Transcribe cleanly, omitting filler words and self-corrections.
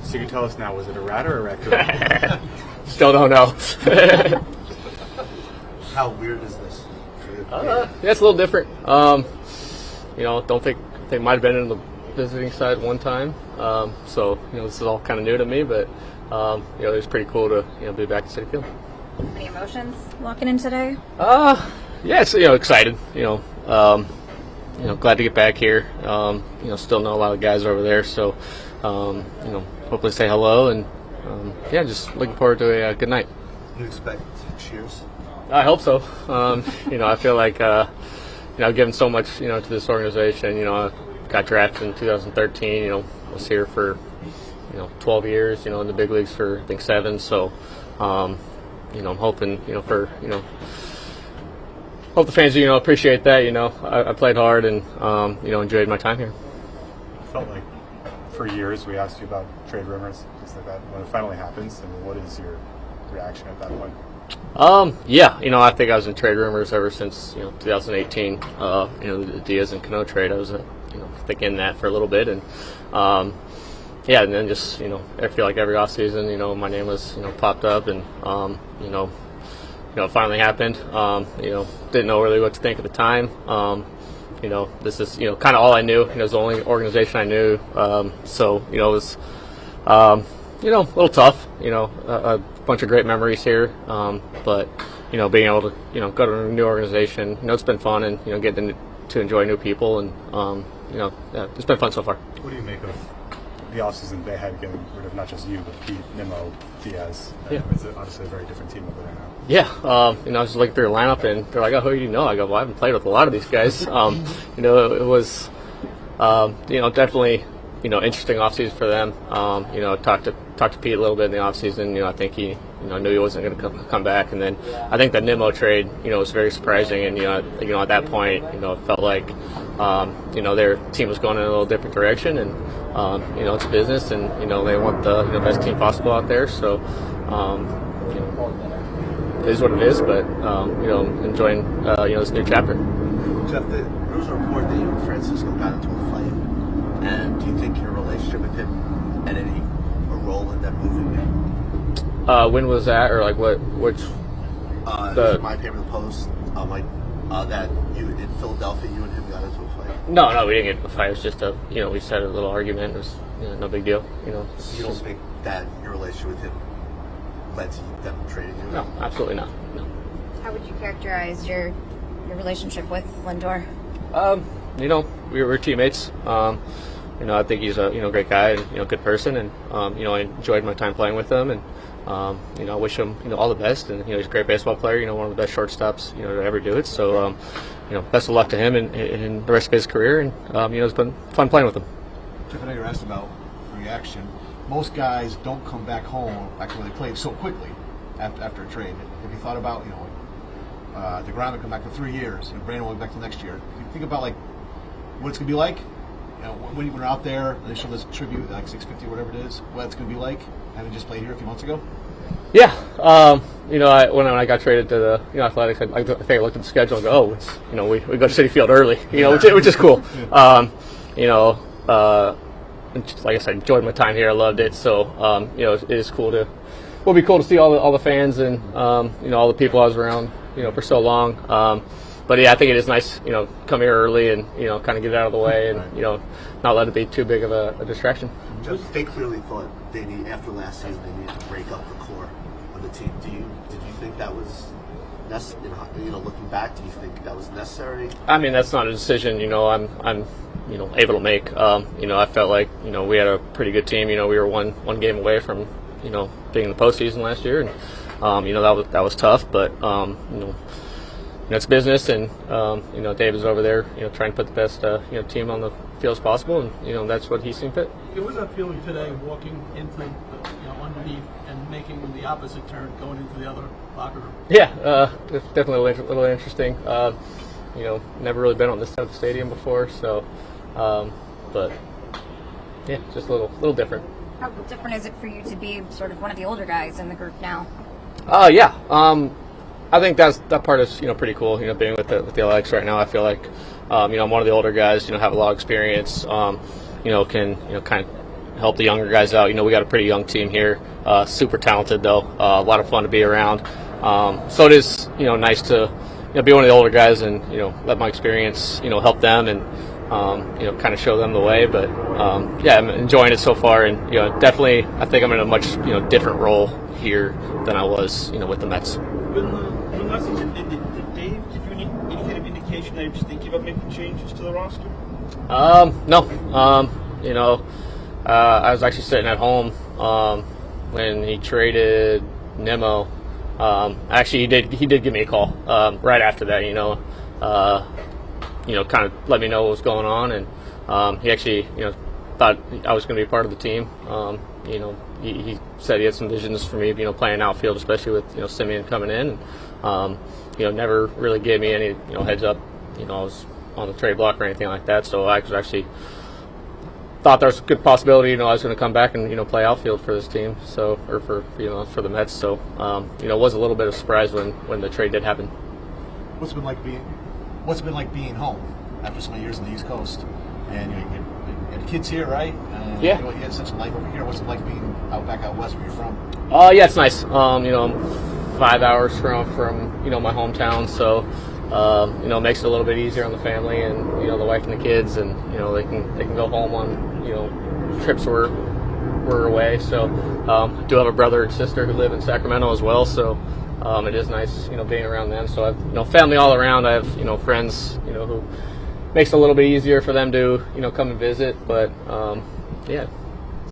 So you can tell us now, was it a rat or a raccoon? Still don't know. How weird is this? Yeah, it's a little different. Don't think they might have been in the visiting side one time. So this is all kind of new to me, but it was pretty cool to be back at Citi Field. Any emotions walking in today? Yeah, it's excited. Glad to get back here. Still know a lot of guys over there, so hopefully say hello and just looking forward to a good night. You expect cheers? I hope so. I feel like I've given so much to this organization. I got drafted in 2013. Was here for 12 years. In the big leagues for I think 7. So I'm hoping hope the fans appreciate that. I played hard and enjoyed my time here. It felt like for years we asked you about trade rumors, things like that. When it finally happens, and what is your reaction at that point? I think I was in trade rumors ever since 2018. The Diaz and Cano trade. I was thinking that for a little bit, and and then just I feel like every offseason, my name was popped up, and it finally happened. Didn't know really what to think at the time. This is kind of all I knew. It was the only organization I knew. So it was a little tough. A bunch of great memories here. But being able to go to a new organization, it's been fun, and getting to enjoy new people, and it's been fun so far. What do you make of the offseason they had getting rid of not just you, but Pete, Nimmo, Diaz? Yeah. It's obviously a very different team over there now. Yeah, I was looking through the lineup, and they're like, "Oh, who do you know?" I go, "Well, I haven't played with a lot of these guys." It was, definitely, interesting offseason for them. Talked to Pete a little bit in the offseason. I think he, knew he wasn't going to come back, and then I think the Nimmo trade, was very surprising, and at that point, it felt like, their team was going in a little different direction, and it's business, and they want the best team possible out there, so. It is what it is, but enjoying this new chapter. Jeff, there was a report that you and Francisco got into a fight, and do you think your relationship with him had a role in that moving you? When was that, or like what? Which? My paper, the Post, that you in Philadelphia, you and him got into a fight. No, we didn't get into a fight. It was just we just had a little argument. It was no big deal. You don't think that your relationship with him led to them trading you? No, absolutely not. No. How would you characterize your relationship with Lindor? We were teammates. I think he's a great guy and good person, and I enjoyed my time playing with him, and I wish him all the best, and he's a great baseball player. One of the best shortstops to ever do it. So best of luck to him in the rest of his career, and it's been fun playing with him. Jeff, I know you're asked about reaction. Most guys don't come back home after they played so quickly after a trade. Have you thought about, DeGrom will come back for 3 years, Brandon will be back till next year. Do you think about what it's gonna be like? When you're out there, they show this tribute, like 650 or whatever it is. What it's gonna be like having just played here a few months ago? Yeah, when I got traded to the Athletics, I think I looked at the schedule and go, oh, it's we go to Citi Field early, which is cool. Like I said, enjoyed my time here. I loved it. So, it is cool will be cool to see all the fans and, all the people I was around, for so long. But yeah, I think it is nice, come here early and, kind of get it out of the way and, not let it be too big of a distraction. Jeff, they clearly thought after last season, they needed to break up the core of the team. Did you think that was necessary? Looking back, do you think that was necessary? I mean, that's not a decision, I'm able to make. I felt like, we had a pretty good team. We were one game away from, being in the postseason last year, and that was tough. But it's business, and Dave is over there, trying to put the best team on the field as possible, and that's what he seen fit. What was that feeling today, walking into underneath and making the opposite turn, going into the other locker room? Yeah, it's definitely a little interesting. Never really been on this type of stadium before, so. But yeah, just a little different. How different is it for you to be sort of one of the older guys in the group now? Yeah. I think that part is pretty cool. Being with the Alex right now, I feel like I'm one of the older guys. Have a lot of experience. Can kind of help the younger guys out. We got a pretty young team here, super talented though, a lot of fun to be around. So it is, nice to be one of the older guys and let my experience help them and kind of show them the way. But yeah, I'm enjoying it so far, and definitely I think I'm in a much different role here than I was with the Mets. When last season, did Dave give you any kind of indication that he was thinking about making changes to the roster? No. I was actually sitting at home when he traded Nemo. Actually, he did give me a call right after that. Kind of let me know what was going on, and he actually thought I was going to be part of the team. He said he had some visions for me, playing outfield, especially with Simeon coming in. Never really gave me any heads up. I was on the trade block or anything like that. So I was actually thought there was a good possibility. I was going to come back and play outfield for this team. So or for the Mets. So it was a little bit of a surprise when the trade did happen. What's it been like being home after so many years on the East Coast? And you had kids here, right? Yeah. You had such a life over here. What's it like being back out west where you're from? Yeah, it's nice. I'm 5 hours from my hometown, so it makes it a little bit easier on the family and the wife and the kids, and they can go home on trips we're away. So I do have a brother and sister who live in Sacramento as well, so it is nice being around them. So I've family all around. I have friends who makes it a little bit easier for them to come and visit, but yeah.